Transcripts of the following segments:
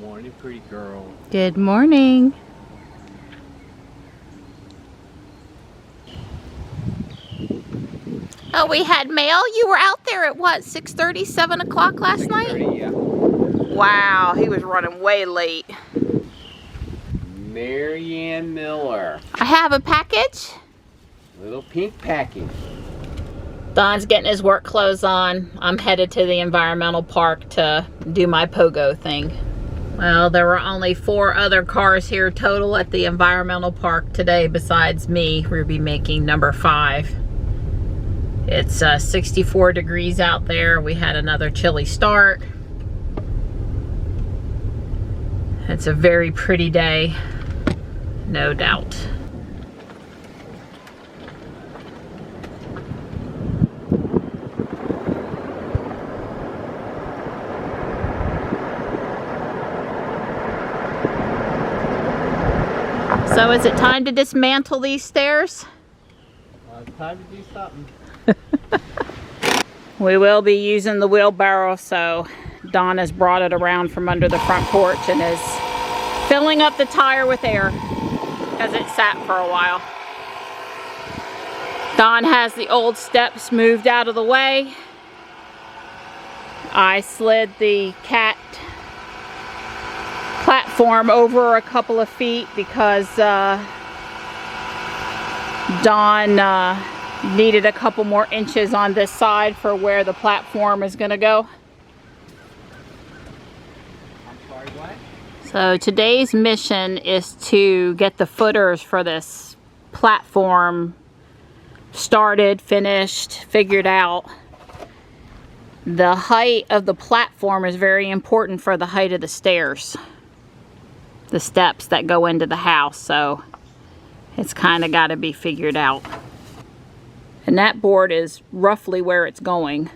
morning, pretty girl. Good morning. Oh, we had mail? You were out there at what, 6:30, 7 o'clock last night? Yeah. Wow, he was running way late. Marianne Miller. I have a package. Little pink package. Don's getting his work clothes on. I'm headed to the environmental park to do my pogo thing. Well, there were only 4 other cars here total at the environmental park today besides me. We'll be making number 5. It's 64 degrees out there. We had another chilly start. It's a very pretty day, no doubt. So is it time to dismantle these stairs? It's time to do something. We will be using the wheelbarrow, so Don has brought it around from under the front porch and is filling up the tire with air because it sat for a while. Don has the old steps moved out of the way. I slid the cat platform over a couple of feet because Don needed a couple more inches on this side for where the platform is going to go. I'm sorry, what? So today's mission is to get the footers for this platform started, finished, figured out. The height of the platform is very important for the height of the stairs, the steps that go into the house, so it's kind of got to be figured out. And that board is roughly where it's going.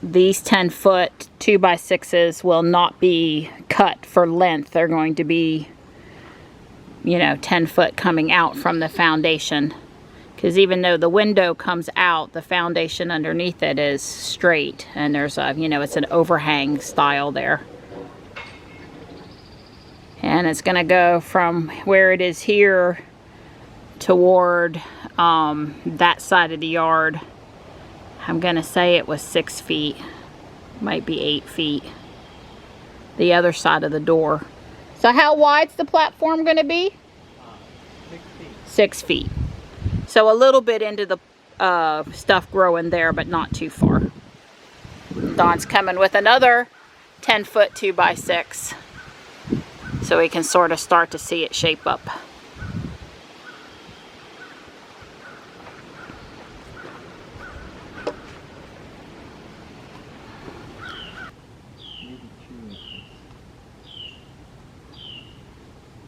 These 10-foot 2x6s will not be cut for length. They're going to be, you know, 10 foot coming out from the foundation. Because even though the window comes out, the foundation underneath it is straight. And there's a, you know, it's an overhang style there. And it's going to go from where it is here toward that side of the yard. I'm going to say it was 6 feet. Might be 8 feet. The other side of the door. So how wide's the platform going to be? 6 feet. 6 feet. So a little bit into the stuff growing there, but not too far. Don's coming with another 10-foot 2x6. So we can sort of start to see it shape up.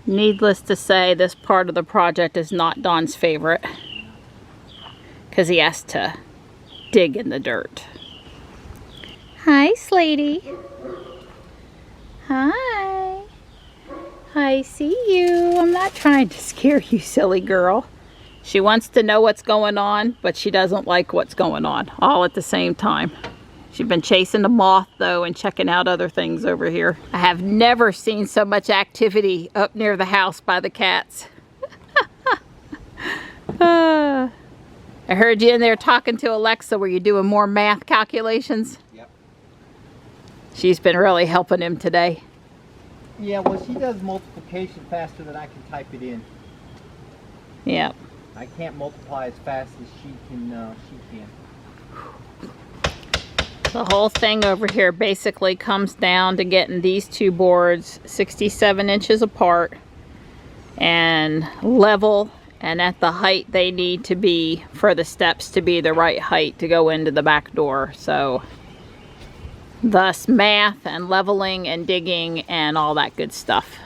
Needless to say, this part of the project is not Don's favorite because he has to dig in the dirt. Hi, Slaty. Hi. I see you. I'm not trying to scare you, silly girl. She wants to know what's going on, but she doesn't like what's going on, all at the same time. She's been chasing the moth, though, and checking out other things over here. I have never seen so much activity up near the house by the cats. I heard you in there talking to Alexa. Were you doing more math calculations? Yep. She's been really helping him today. Yeah, well, she does multiplication faster than I can type it in. Yep. I can't multiply as fast as she can. The whole thing over here basically comes down to getting these 2 boards 67 inches apart and level and at the height they need to be for the steps to be the right height to go into the back door. So thus math and leveling and digging and all that good stuff.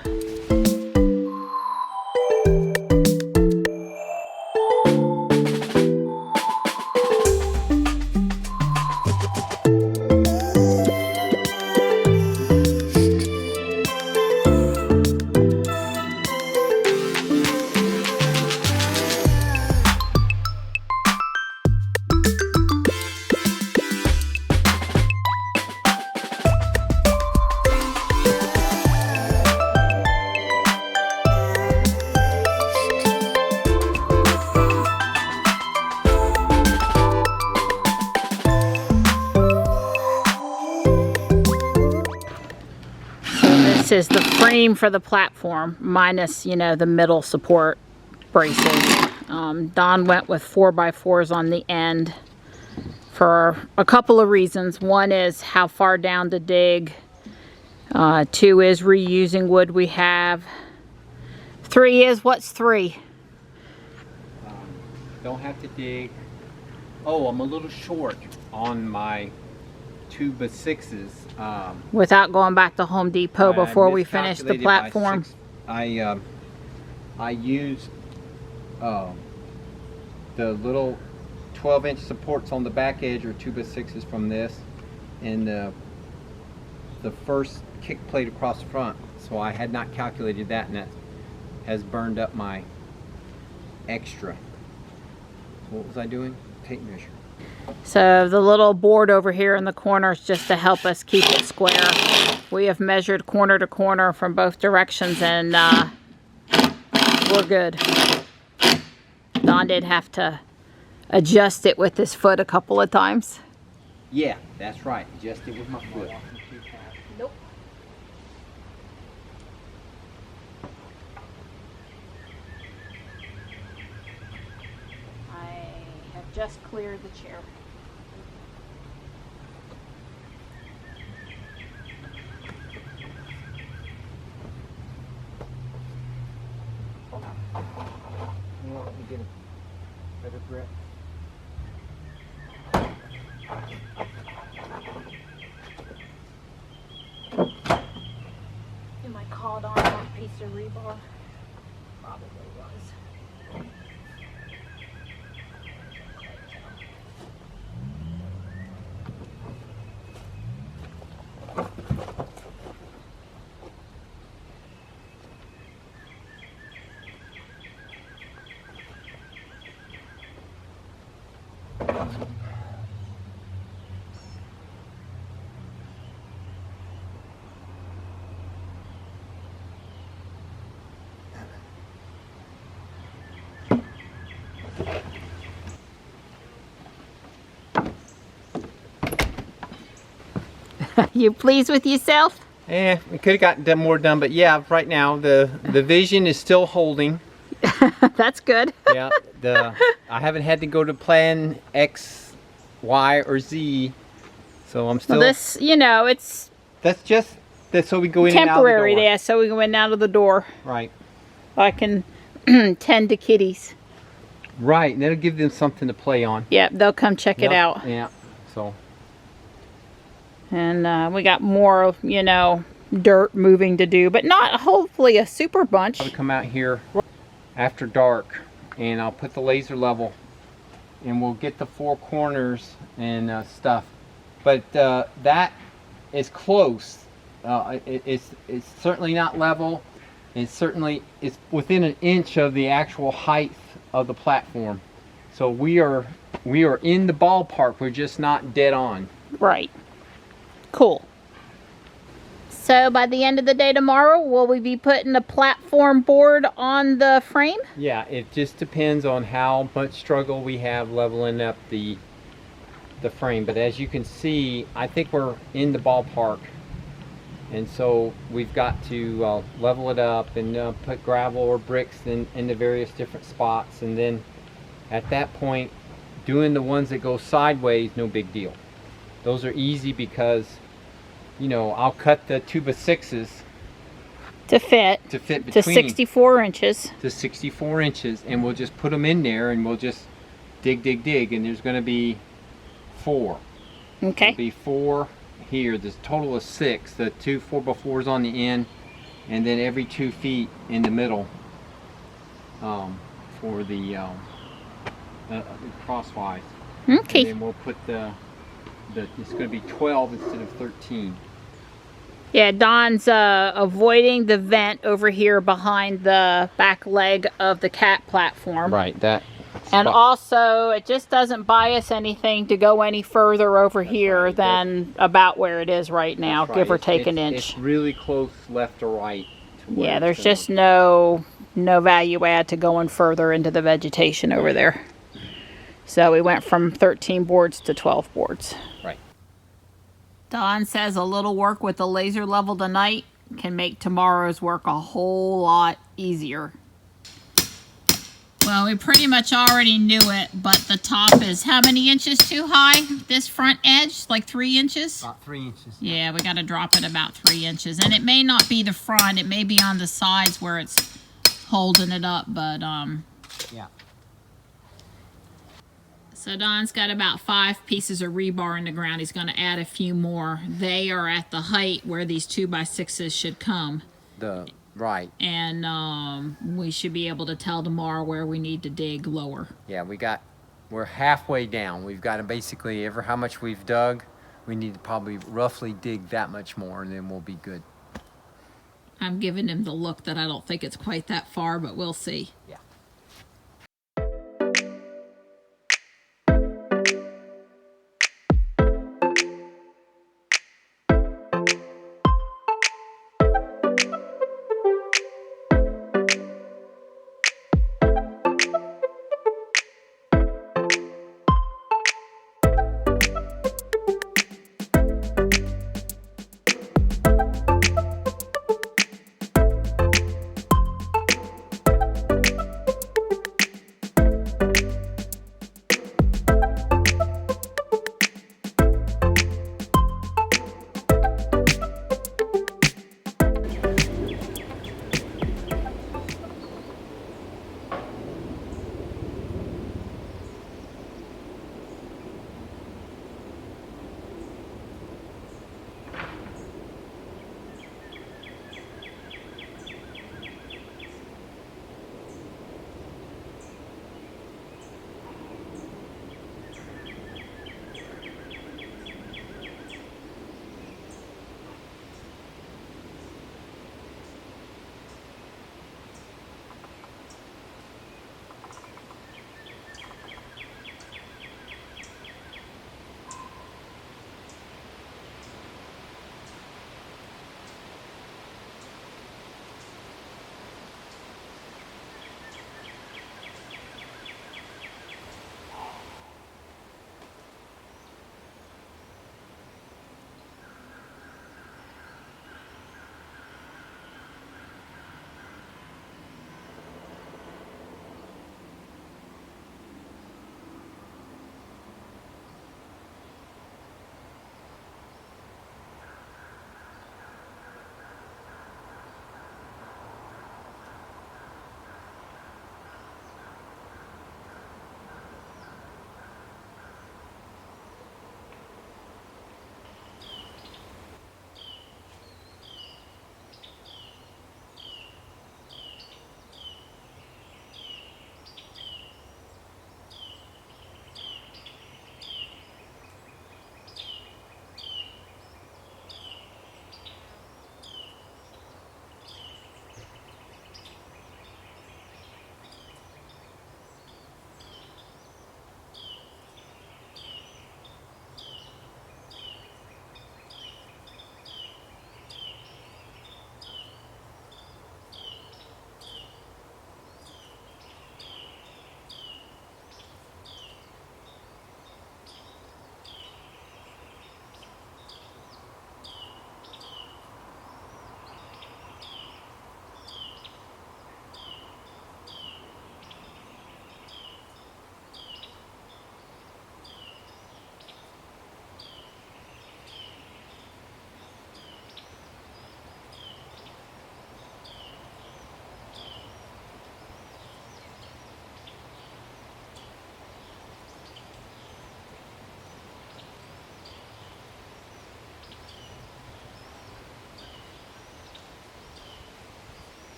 is the frame for the platform, minus, you know, the middle support braces. Don went with 4x4s on the end for a couple of reasons. One is how far down to dig. 2 is reusing wood we have. 3 is, what's 3? Don't have to dig. Oh, I'm a little short on my 2x6s. Without going back to Home Depot before we finish the platform. I used the little 12-inch supports on the back edge or 2x6s from this, and the first kick plate across the front. So I had not calculated that, and that has burned up my extra. What was I doing? Tape measure. So the little board over here in the corner is just to help us keep it square. We have measured corner to corner from both directions, and we're good. Don did have to adjust it with his foot a couple of times. Yeah, that's right. Adjust it with my foot. Nope. I have just cleared the chair. You know, let me get a better grip. Am I caught on that piece of rebar? Probably was. You pleased with yourself? We could have gotten more done, but yeah, right now the vision is still holding. That's good. Yeah, I haven't had to go to plan X, Y, or Z, so I'm still. Well, this, you know, it's that's so we go in and out of the temporary door. there, so we go in and out of the door. Right. I can tend to kitties. Right, and that'll give them something to play on. Yep, they'll come check it out. Yeah. So. And we got more, you know, dirt moving to do, but not hopefully a super bunch. I'll come out here after dark, and I'll put the laser level, and we'll get the 4 corners and stuff. But that is close. It's certainly not level. It's within an inch of the actual height of the platform. So we are in the ballpark. We're just not dead on. Right. Cool. So by the end of the day tomorrow, will we be putting the platform board on the frame? Yeah, it just depends on how much struggle we have leveling up the frame. But as you can see, I think we're in the ballpark. And so we've got to level it up and put gravel or bricks in the various different spots. And then at that point, doing the ones that go sideways, no big deal. Those are easy because, you know, I'll cut the 2x6s to fit between to 64 inches. To 64 inches, and we'll just put them in there, and we'll just dig, and there's going to be 4. Okay. There'll be 4 here. There's a total of 6. The 2 4x4s on the end, and then every 2 feet in the middle for the crosswise. Okay. And then we'll put it's going to be 12 instead of 13. Yeah, Don's avoiding the vent over here behind the back leg of the cat platform. Right, that. And also, it just doesn't buy us anything to go any further over here than about where it is right now, give or take an inch. It's really close left or right. Yeah, there's just no value add to going further into the vegetation over there. So we went from 13 boards to 12 boards. Right. Don says a little work with the laser level tonight can make tomorrow's work a whole lot easier. Well, we pretty much already knew it, but the top is how many inches too high? This front edge, like 3 inches? About 3 inches. Yeah, we got to drop it about 3 inches. And it may not be the front, it may be on the sides where it's holding it up, but yeah. So Don's got about 5 pieces of rebar in the ground. He's going to add a few more. They are at the height where these 2x6s should come. Right. And we should be able to tell tomorrow where we need to dig lower. Yeah, we're halfway down. We've got to basically, how much we've dug, we need to probably roughly dig that much more, and then we'll be good. I'm giving him the look that I don't think it's quite that far, but we'll see. Yeah.